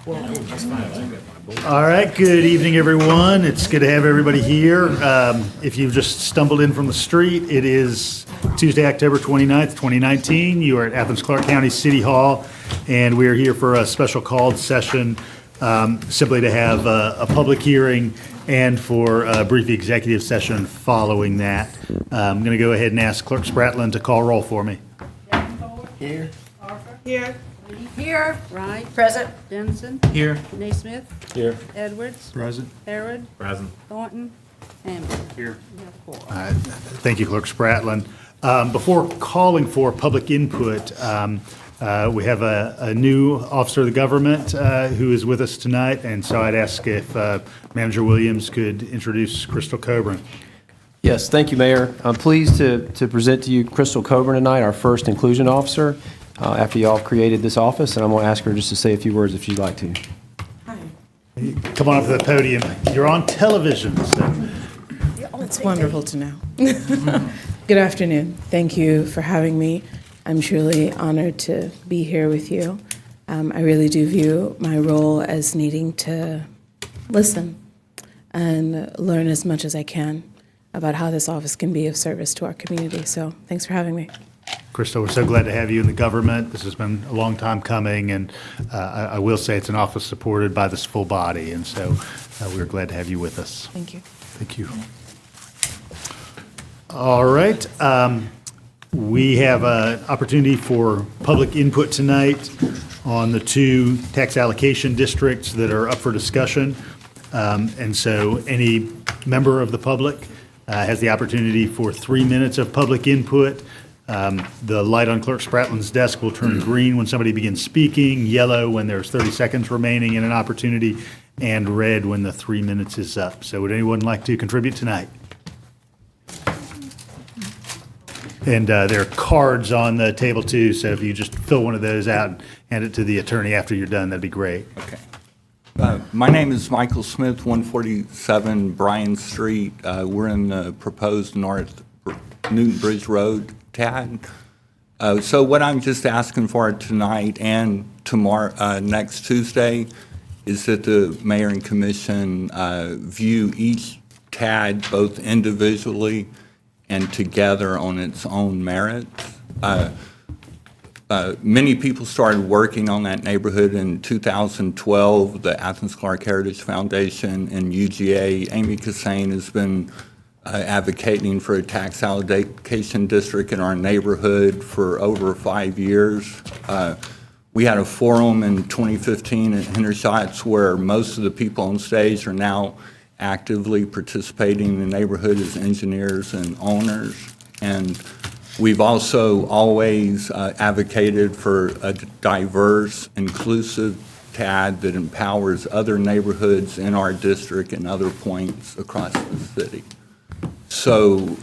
All right, good evening, everyone. It's good to have everybody here. If you've just stumbled in from the street, it is Tuesday, October 29th, 2019. You are at Athens-Clarke County City Hall, and we are here for a special called session, simply to have a public hearing and for a brief executive session following that. I'm going to go ahead and ask Clerk Spratlin to call roll for me. Here. Here. Here. Wright. Present. Dennison. Here. Naismith. Here. Edwards. Present. Harrod. Present. Thornton. Hammond. Here. You have four. Thank you, Clerk Spratlin. Before calling for public input, we have a new officer of the government who is with us tonight, and so I'd ask if Manager Williams could introduce Crystal Coburn. Yes, thank you, Mayor. I'm pleased to present to you Crystal Coburn tonight, our first inclusion officer, after you all created this office, and I'm going to ask her just to say a few words if she'd like to. Come on up to the podium. You're on television, so. It's wonderful to know. Good afternoon. Thank you for having me. I'm truly honored to be here with you. I really do view my role as needing to listen and learn as much as I can about how this office can be of service to our community. So thanks for having me. Crystal, we're so glad to have you in the government. This has been a long time coming, and I will say it's an office supported by this full body, and so we're glad to have you with us. Thank you. Thank you. All right. We have an opportunity for public input tonight on the two tax allocation districts that are up for discussion. And so any member of the public has the opportunity for 3 minutes of public input. The light on Clerk Spratlin's desk will turn green when somebody begins speaking, yellow when there's 30 seconds remaining in an opportunity, and red when the 3 minutes is up. So would anyone like to contribute tonight? And there are cards on the table too, so if you just fill one of those out and hand it to the attorney after you're done, that'd be great. Okay. My name is Michael Smith, 147 Bryan Street. We're in the proposed North Newton Bridge Road TAD. So what I'm just asking for tonight and tomorrow, next Tuesday, is that the mayor and commission view each TAD both individually and together on its own merits. Many people started working on that neighborhood in 2012. The Athens-Clarke Heritage Foundation and UGA, Amy Cassane has been advocating for a tax allocation district in our neighborhood for over 5 years. We had a forum in 2015 at Hendershots where most of the people on stage are now actively participating in the neighborhood as engineers and owners. And we've also always advocated for a diverse, inclusive TAD that empowers other neighborhoods in our district and other points across the city. So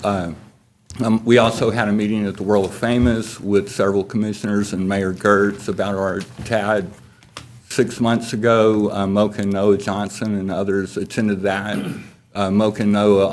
we also had a meeting at the World of Famous with several commissioners and Mayor Gertz about our TAD 6 months ago. Mocha and Noah Johnson and others attended that. Mocha and Noah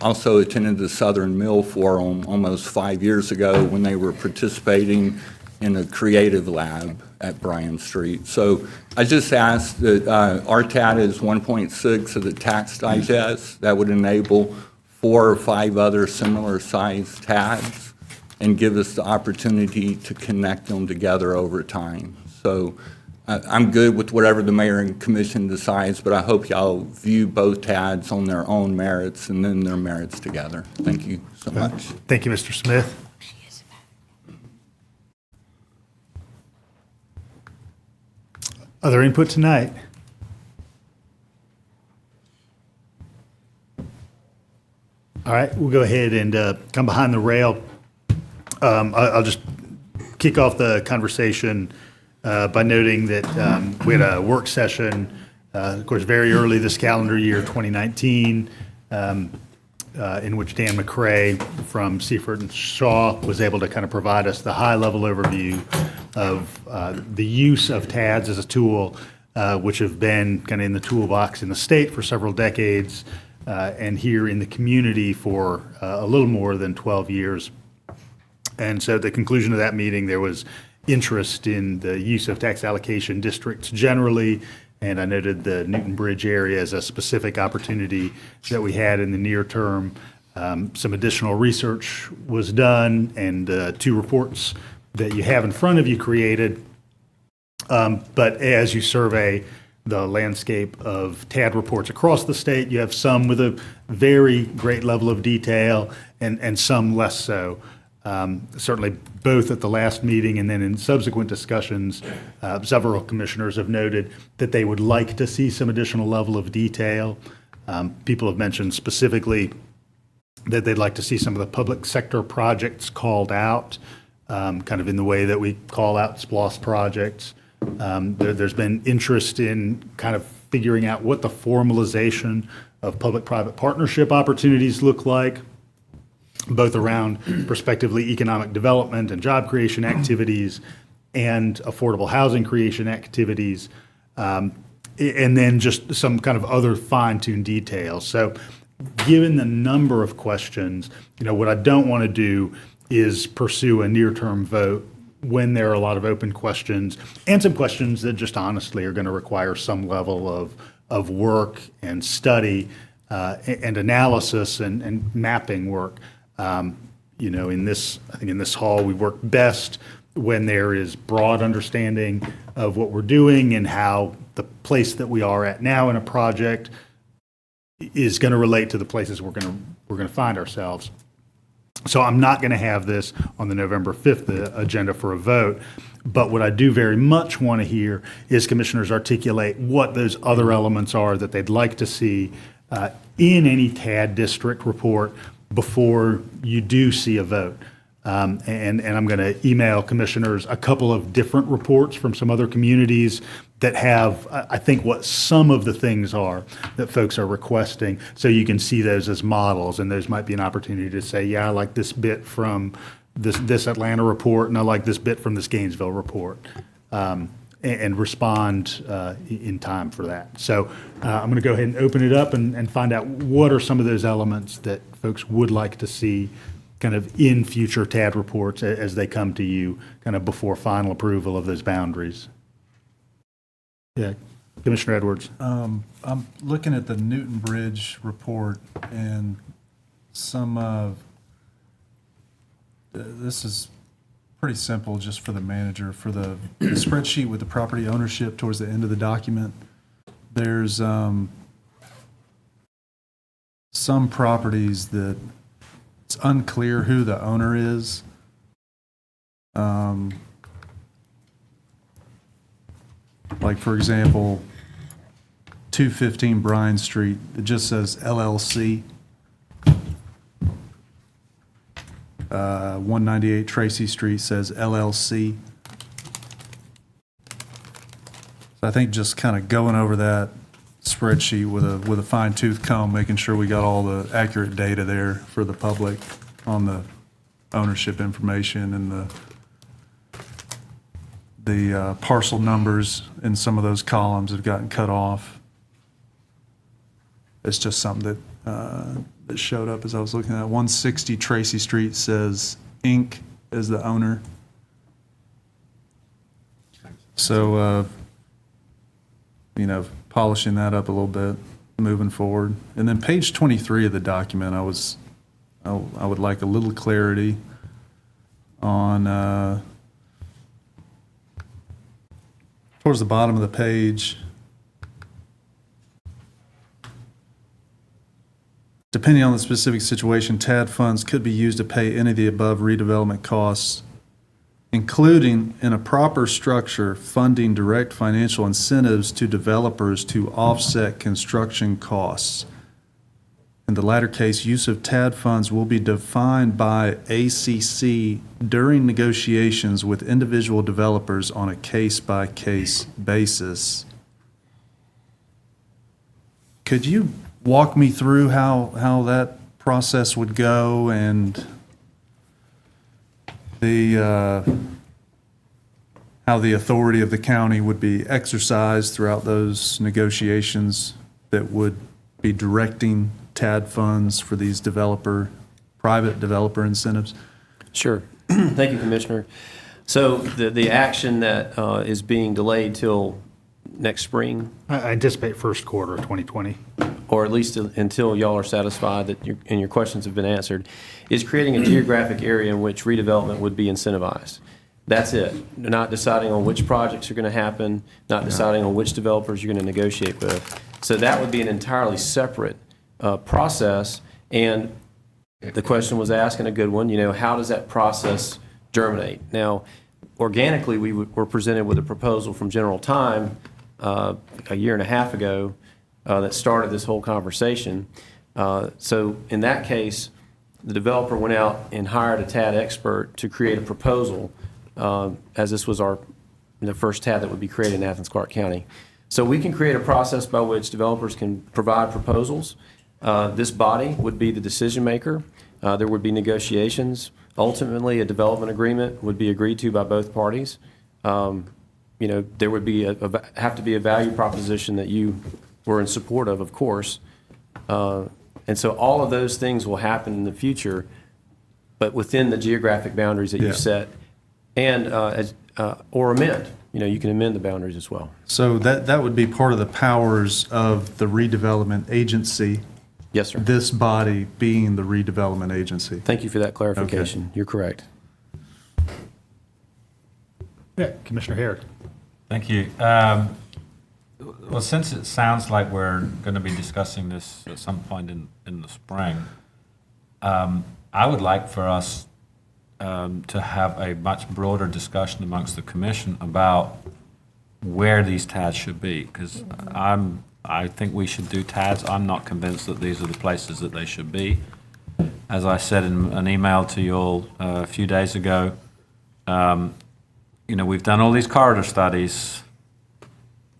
also attended the Southern Mill Forum almost 5 years ago when they were participating in a creative lab at Bryan Street. So I just asked that our TAD is 1.6 of the tax digest. That would enable 4 or 5 other similar sized TADs and give us the opportunity to connect them together over time. So I'm good with whatever the mayor and commission decides, but I hope y'all view both TADs on their own merits and then their merits together. Thank you so much. Thank you, Mr. Smith. Other input tonight? All right, we'll go ahead and come behind the rail. I'll just kick off the conversation by noting that we had a work session, of course, very early this calendar year, 2019, in which Dan McCrae from Seaford and Shaw was able to kind of provide us the high-level overview of the use of TADs as a tool, which have been kind of in the toolbox in the state for several decades, and here in the community for a little more than 12 years. And so at the conclusion of that meeting, there was interest in the use of tax allocation districts generally, and I noted the Newton Bridge area as a specific opportunity that we had in the near term. Some additional research was done, and 2 reports that you have in front of you created. But as you survey the landscape of TAD reports across the state, you have some with a very great level of detail and some less so. Certainly both at the last meeting and then in subsequent discussions, several commissioners have noted that they would like to see some additional level of detail. People have mentioned specifically that they'd like to see some of the public sector projects called out, kind of in the way that we call out SPLOST projects. There's been interest in kind of figuring out what the formalization of public-private partnership opportunities look like, both around prospectively economic development and job creation activities and affordable housing creation activities, and then just some kind of other fine-tuned details. So given the number of questions, what I don't want to do is pursue a near-term vote when there are a lot of open questions and some questions that just honestly are going to require some level of work and study and analysis and mapping work. I think in this hall, we work best when there is broad understanding of what we're doing and how the place that we are at now in a project is going to relate to the places we're going to find ourselves. So I'm not going to have this on the November 5th agenda for a vote. But what I do very much want to hear is commissioners articulate what those other elements are that they'd like to see in any TAD district report before you do see a vote. And I'm going to email commissioners a couple of different reports from some other communities that have, I think, what some of the things are that folks are requesting, so you can see those as models, and those might be an opportunity to say, yeah, I like this bit from this Atlanta report, and I like this bit from this Gainesville report, and respond in time for that. So I'm going to go ahead and open it up and find out what are some of those elements that folks would like to see kind of in future TAD reports as they come to you kind of before final approval of those boundaries. Yeah, Commissioner Edwards. I'm looking at the Newton Bridge report, and some of, this is pretty simple just for the manager. For the spreadsheet with the property ownership towards the end of the document, there's some properties that it's unclear who the owner is. Like, for example, 215 Bryan Street, it just says LLC. 198 Tracy Street says LLC. So I think just kind of going over that spreadsheet with a fine-tooth comb, making sure we got all the accurate data there for the public on the ownership information and the parcel numbers in some of those columns have gotten cut off. It's just something that showed up as I was looking at. 160 Tracy Street says Inc. as the owner. So, polishing that up a little bit, moving forward. And then page 23 of the document, I would like a little clarity on, towards the bottom of the page, depending on the specific situation, TAD funds could be used to pay any of the above redevelopment costs, including in a proper structure, funding direct financial incentives to developers to offset construction costs. In the latter case, use of TAD funds will be defined by ACC during negotiations with individual developers on a case-by-case basis. Could you walk me through how that process would go and how the authority of the county would be exercised throughout those negotiations that would be directing TAD funds for these private developer incentives? Sure. Thank you, Commissioner. So the action that is being delayed till next spring, I anticipate first quarter of 2020. or at least until y'all are satisfied that your questions have been answered, is creating a geographic area in which redevelopment would be incentivized. That's it. They're not deciding on which projects are going to happen, not deciding on which developers you're going to negotiate with. So that would be an entirely separate process. And the question was asked, and a good one, how does that process germinate? Now, organically, we were presented with a proposal from General Time a year and a half ago that started this whole conversation. So in that case, the developer went out and hired a TAD expert to create a proposal, as this was the first TAD that would be created in Athens-Clarke County. So we can create a process by which developers can provide proposals. This body would be the decision maker. There would be negotiations. Ultimately, a development agreement would be agreed to by both parties. There would be have to be a value proposition that you were in support of course. And so all of those things will happen in the future, but within the geographic boundaries that you've set, and or amend. You can amend the boundaries as well. So that would be part of the powers of the redevelopment agency. Yes, sir. This body being the redevelopment agency. Thank you for that clarification. You're correct. Yeah, Commissioner Harrod. Thank you. Well, since it sounds like we're going to be discussing this at some point in the spring, I would like for us to have a much broader discussion amongst the commission about where these TADs should be, because I think we should do TADs. I'm not convinced that these are the places that they should be. As I said in an email to you all a few days ago, we've done all these corridor studies,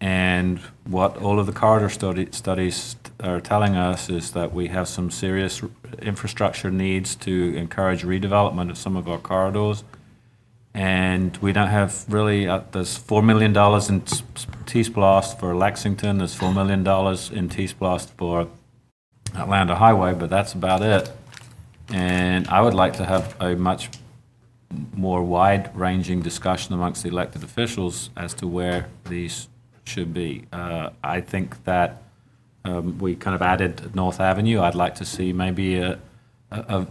and what all of the corridor studies are telling us is that we have some serious infrastructure needs to encourage redevelopment of some of our corridors. And we don't have really, there's $4 million in T-Splost for Lexington, there's $4 million in T-Splost for Atlanta Highway, but that's about it. And I would like to have a much more wide-ranging discussion amongst the elected officials as to where these should be. I think that we kind of added North Avenue. I'd like to see maybe a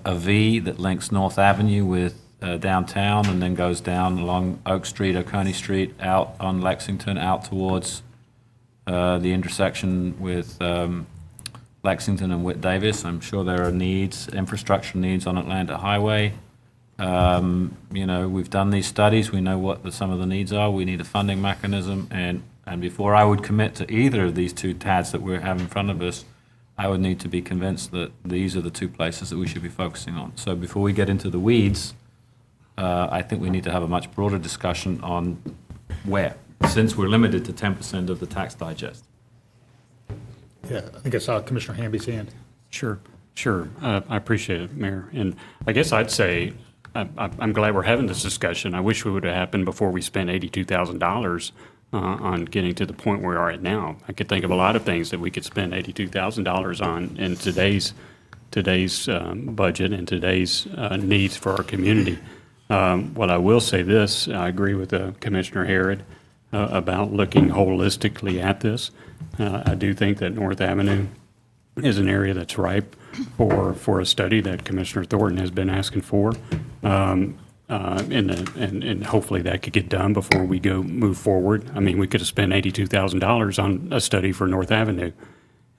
V that links North Avenue with downtown and then goes down along Oak Street or Coney Street out on Lexington out towards the intersection with Lexington and Whit Davis. I'm sure there are infrastructure needs on Atlanta Highway. We've done these studies. We know what some of the needs are. We need a funding mechanism. And before I would commit to either of these two TADs that we have in front of us, I would need to be convinced that these are the two places that we should be focusing on. So before we get into the weeds, I think we need to have a much broader discussion on where, since we're limited to 10% of the tax digest. Yeah, I think I saw Commissioner Hamby's hand. Sure. I appreciate it, Mayor. And I guess I'd say I'm glad we're having this discussion. I wish it would have happened before we spent $82,000 on getting to the point where we are at now. I could think of a lot of things that we could spend $82,000 on in today's budget and today's needs for our community. What I will say this, I agree with Commissioner Harrod about looking holistically at this. I do think that North Avenue is an area that's ripe for a study that Commissioner Thornton has been asking for. And hopefully that could get done before we move forward. I mean, we could have spent $82,000 on a study for North Avenue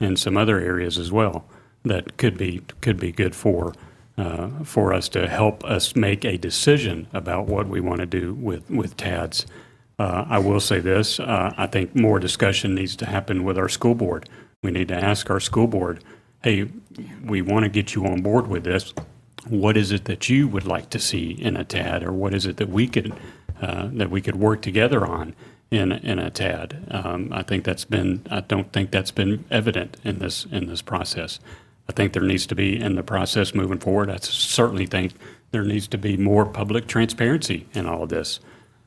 and some other areas as well that could be good for us to help us make a decision about what we want to do with TADs. I will say this, I think more discussion needs to happen with our school board. We need to ask our school board, hey, we want to get you on board with this. What is it that you would like to see in a TAD, or what is it that we could work together on in a TAD? I don't think that's been evident in this process. I think there needs to be, in the process moving forward, I certainly think there needs to be more public transparency in all of this.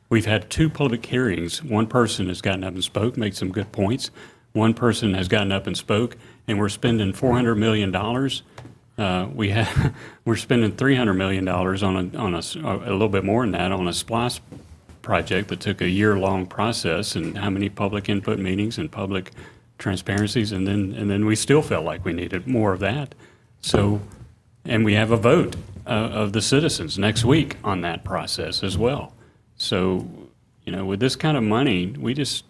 We've had 2 public hearings. One person has gotten up and spoke, made some good points. One person has gotten up and spoke, and we're spending $400 million. We're spending $300 million on a little bit more than that on a SPLOST project that took a year-long process and how many public input meetings and public transparencies, and then we still felt like we needed more of that. So, and we have a vote of the citizens next week on that process as well. So, with this kind of money, we just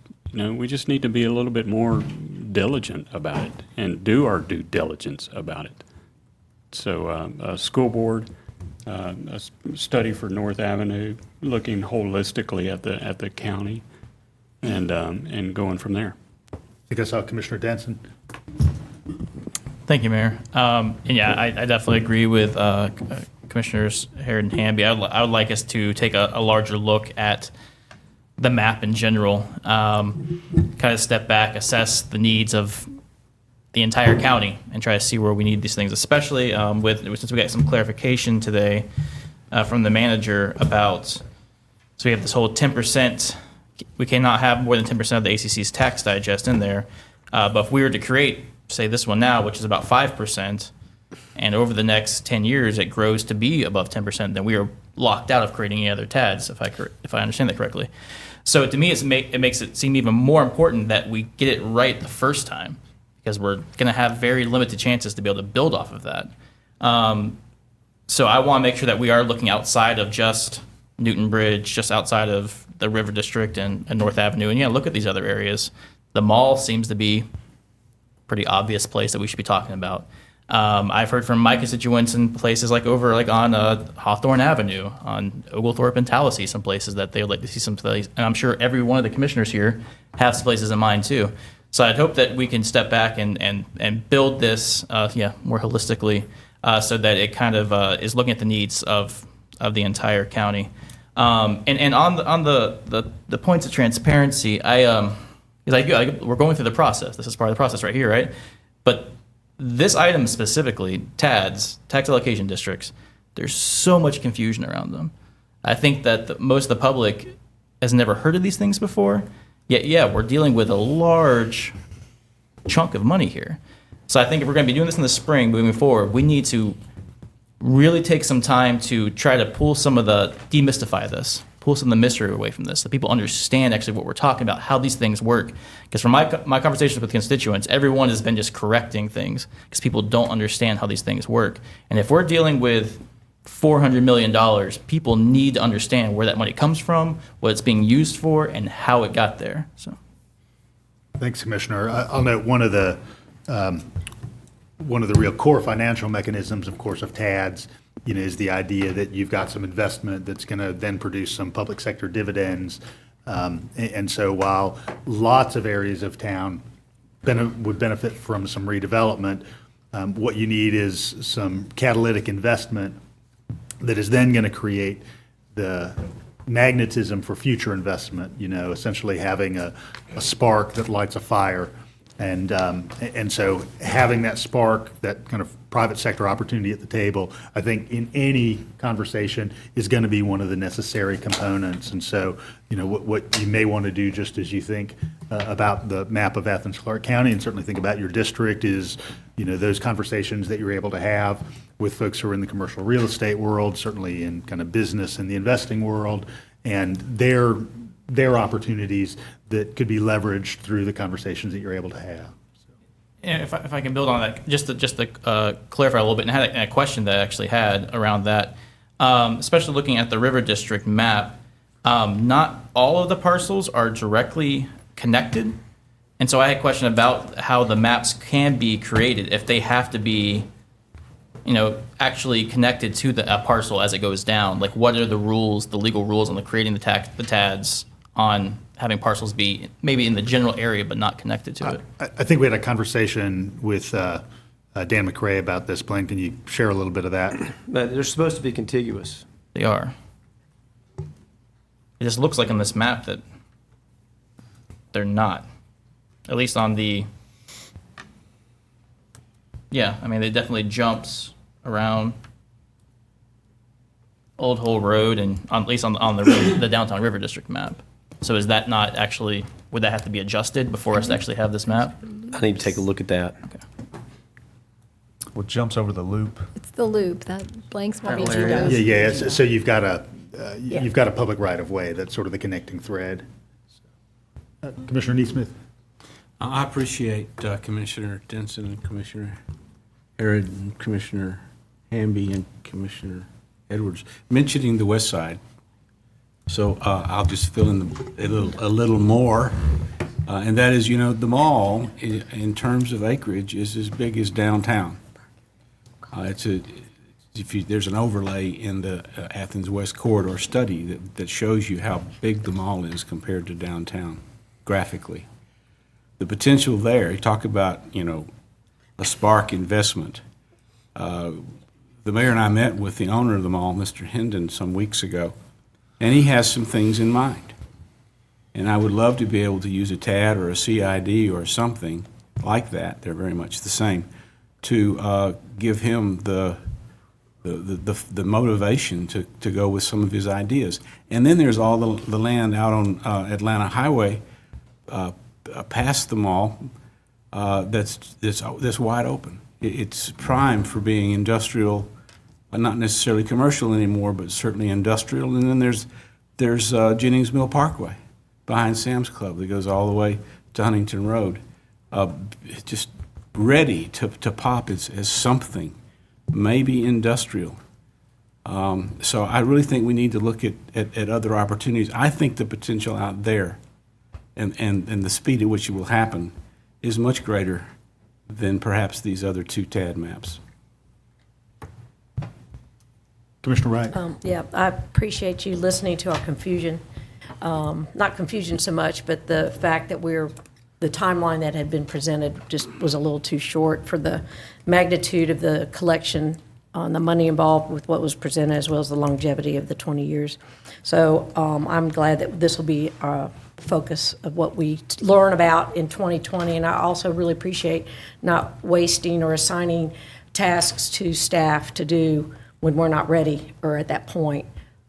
need to be a little bit more diligent about it and do our due diligence about it. So, a school board, a study for North Avenue, looking holistically at the county, and going from there. I think I saw Commissioner Denson. Thank you, Mayor. And yeah, I definitely agree with Commissioners Harrod and Hamby. I would like us to take a larger look at the map in general, kind of step back, assess the needs of the entire county, and try to see where we need these things, especially since we got some clarification today from the manager about, so we have this whole 10%, we cannot have more than 10% of the ACC's tax digest in there. But if we were to create, say, this one now, which is about 5%, and over the next 10 years it grows to be above 10%, then we are locked out of creating any other TADs, if I understand that correctly. So to me, it makes it seem even more important that we get it right the first time, because we're going to have very limited chances to be able to build off of that. So I want to make sure that we are looking outside of just Newton Bridge, just outside of the River District and North Avenue. And yeah, look at these other areas. The mall seems to be a pretty obvious place that we should be talking about. I've heard from my constituents in places on Hawthorne Avenue, on Oglethorpe and Tallahassee, some places that they would like to see some studies. And I'm sure every one of the commissioners here have some places in mind too. So I'd hope that we can step back and build this more holistically, so that it kind of is looking at the needs of the entire county. And on the points of transparency, we're going through the process. This is part of the process right here, right? But this item specifically, TADs, tax allocation districts, there's so much confusion around them. I think that most of the public has never heard of these things before. Yet, yeah, we're dealing with a large chunk of money here. So I think if we're going to be doing this in the spring, moving forward, we need to really take some time to try to demystify this, pull some of the mystery away from this, so people understand actually what we're talking about, how these things work. Because from my conversations with constituents, everyone has been just correcting things because people don't understand how these things work. And if we're dealing with $400 million, people need to understand where that money comes from, what it's being used for, and how it got there. So, Thanks, Commissioner. I'll note one of the real core financial mechanisms, of course, of TADs, is the idea that you've got some investment that's going to then produce some public sector dividends. And so while lots of areas of town would benefit from some redevelopment, what you need is some catalytic investment that is then going to create the magnetism for future investment, essentially having a spark that lights a fire. And so having that spark, that kind of private sector opportunity at the table, I think in any conversation is going to be one of the necessary components. And so, what you may want to do, just as you think about the map of Athens-Clarke County, and certainly think about your district, is, those conversations that you're able to have with folks who are in the commercial real estate world, certainly in kind of business and the investing world, and their opportunities that could be leveraged through the conversations that you're able to have. and if I can build on that, just to clarify a little bit, and I had a question that I actually had around that, especially looking at the River District map, not all of the parcels are directly connected. And so I had a question about how the maps can be created if they have to be, actually connected to a parcel as it goes down. Like, what are the rules, the legal rules on creating the TADs on having parcels be maybe in the general area but not connected to it? I think we had a conversation with Dan McRae about this. Blaine, can you share a little bit of that? They're supposed to be contiguous. They are. It just looks like on this map that they're not. At least on the, it definitely jumps around Old Hole Road and at least on the downtown River District map. So is that not actually, would that have to be adjusted before us to actually have this map? I need to take a look at that. Okay. What jumps over the loop? It's the loop, that blanks want me That to area. know. Yeah. So you've got you've got a public right-of-way, that's sort of the connecting thread. Commissioner Neesmith? I appreciate Commissioner Denson and Commissioner Harrod and Commissioner Hamby and Commissioner Edwards mentioning the west side. So I'll just fill in a little more. And that is, the mall, in terms of acreage, is as big as downtown. There's an overlay in the Athens West Corridor study that shows you how big the mall is compared to downtown, graphically. The potential there, you talk about, a spark investment. The mayor and I met with the owner of the mall, Mr. Hendon, some weeks ago, and he has some things in mind. And I would love to be able to use a TAD or a CID or something like that, they're very much the same, to give him the motivation to go with some of his ideas. And then there's all the land out on Atlanta Highway past the mall that's wide open. It's prime for being industrial, not necessarily commercial anymore, but certainly industrial. And then there's Jennings Mill Parkway behind Sam's Club that goes all the way to Huntington Road, just ready to pop as something, maybe industrial. So I really think we need to look at other opportunities. I think the potential out there and the speed at which it will happen is much greater than perhaps these other two TAD maps. Commissioner Wright? Yeah, I appreciate you listening to our confusion. Not confusion so much, but the fact that the timeline that had been presented just was a little too short for the magnitude of the collection on the money involved with what was presented, as well as the longevity of the 20 years. So I'm glad that this will be our focus of what we learn about in 2020. And I also really appreciate not wasting or assigning tasks to staff to do when we're not ready or at that point.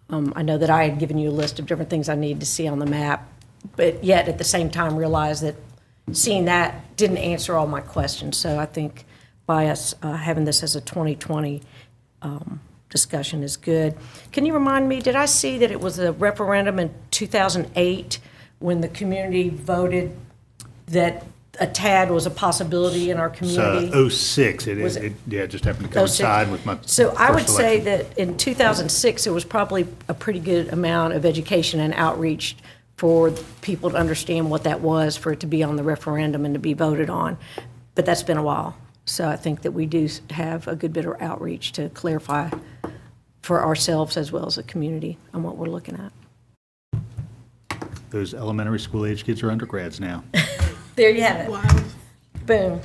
I know that I had given you a list of different things I needed to see on the map, but yet at the same time realized that seeing that didn't answer all my questions. So I think by us having this as a 2020 discussion is good. Can you remind me, did I see that it was a referendum in 2008 when the community voted that a TAD was a possibility in our community? It's 06. It just happened to coincide with my So I would first say election. that in 2006, it was probably a pretty good amount of education and outreach for people to understand what that was, for it to be on the referendum and to be voted on. But that's been a while. So I think that we do have a good bit of outreach to clarify for ourselves as well as the community on what we're looking at. Those elementary school age kids are undergrads now. There you have it. Wow. Boom.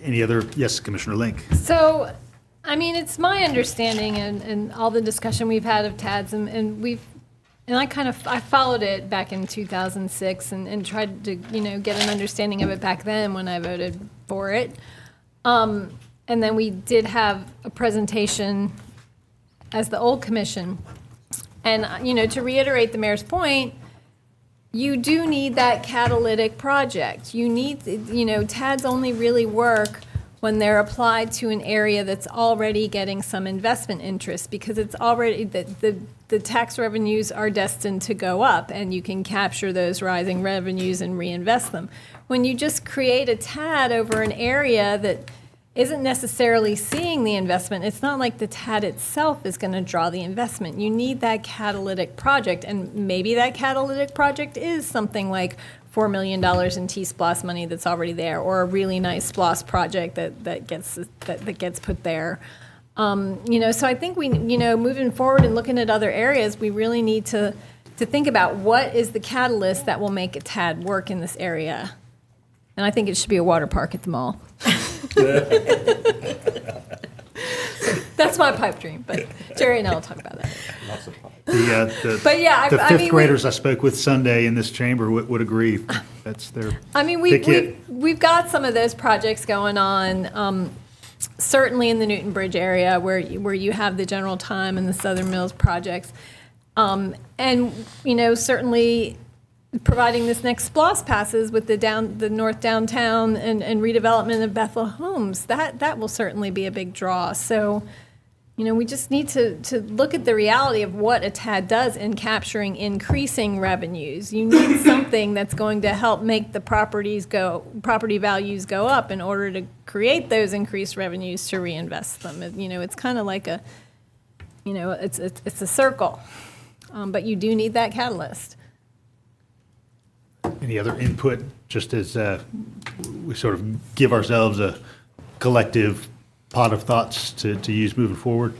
Any other? Yes, Commissioner Link. So, I mean, it's my understanding and all the discussion we've had of TADS, and I followed it back in 2006 and tried to, get an understanding of it back then when I voted for it. And then we did have a presentation as the old commission. And, to reiterate the mayor's point, you do need that catalytic project. You need, TADs only really work when they're applied to an area that's already getting some investment interest, because it's already, the tax revenues are destined to go up, and you can capture those rising revenues and reinvest them. When you just create a TAD over an area that isn't necessarily seeing the investment, it's not like the TAD itself is going to draw the investment. You need that catalytic project, and maybe that catalytic project is something like $4 million in T-SPLOS money that's already there, or a really nice SPLOS project that gets put there. So I think we, moving forward and looking at other areas, we really need to think about what is the catalyst that will make a TAD work in this area. And I think it should be a water park at the mall. That's my pipe dream, but Jerry and I will talk about that. But yeah, the I fifth mean, graders I spoke with Sunday in this chamber would agree. That's their pick hit. we've got some of those projects going on. Certainly in the Newton Bridge area, where you have the General Time and the Southern Mills projects, and certainly providing this next SPLOS passes with the North Downtown and redevelopment of Bethel Homes, that will certainly be a big draw. So, we just need to look at the reality of what a TAD does in capturing increasing revenues. You need something that's going to help make the property values go up in order to create those increased revenues to reinvest them. It's kind of like it's a circle, but you do need that catalyst. Any other input, just as we sort of give ourselves a collective pot of thoughts to use moving forward?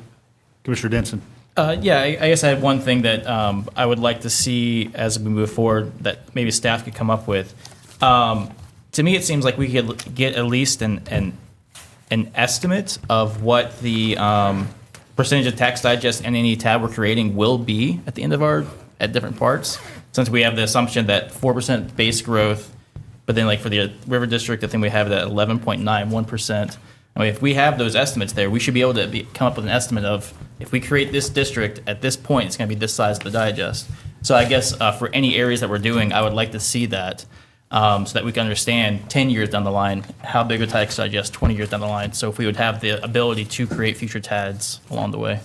Commissioner Denson? Yeah, I guess I had one thing that I would like to see as we move forward that maybe staff could come up with. To me, it seems like we could get at least an estimate of what the percentage of tax digest and any tab we're creating will be at the end of at different parts. Since we have the assumption that 4% base growth, but then like for the River District, I think we have that 11.91%. I mean, if we have those estimates there, we should be able to come up with an estimate of if we create this district at this point, it's going to be this size of the digest. So I guess for any areas that we're doing, I would like to see that so that we can understand 10 years down the line how big a tax digest 20 years down the line. So if we would have the ability to create future TADs along the way.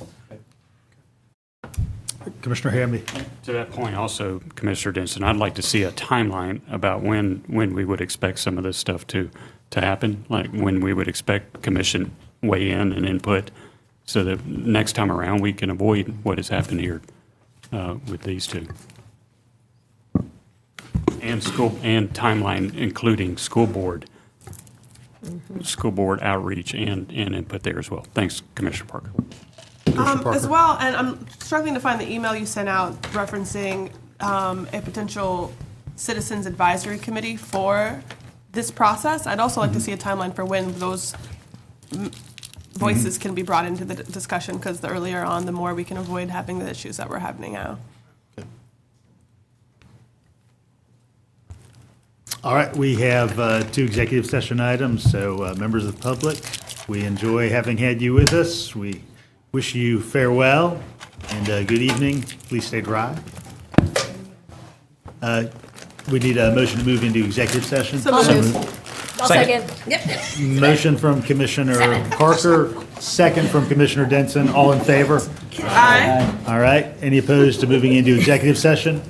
Commissioner Hamby? To that point also, Commissioner Denson, I'd like to see a timeline about when we would expect some of this stuff to happen, like when we would expect commission weigh in and input, so that next time around we can avoid what has happened here with these two. And timeline including school board outreach and input there as well. Thanks, Commissioner Parker. As well, and I'm struggling to find the email you sent out referencing a potential citizens advisory committee for this process. I'd also like to see a timeline for when those voices can be brought into the discussion, because the earlier on, the more we can avoid having the issues that we're having now. All right, we have 2 executive session items, so members of the public, we enjoy having had you with us. We wish you farewell and good evening. Please stay dry. We need a motion to move into executive session. I'll second. Motion from Commissioner Parker, second from Commissioner Denson. All in favor? Aye. All right. Any opposed to moving into executive session?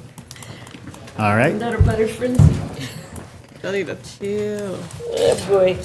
All right. Not our butter friends. I need to chill. Oh, boy.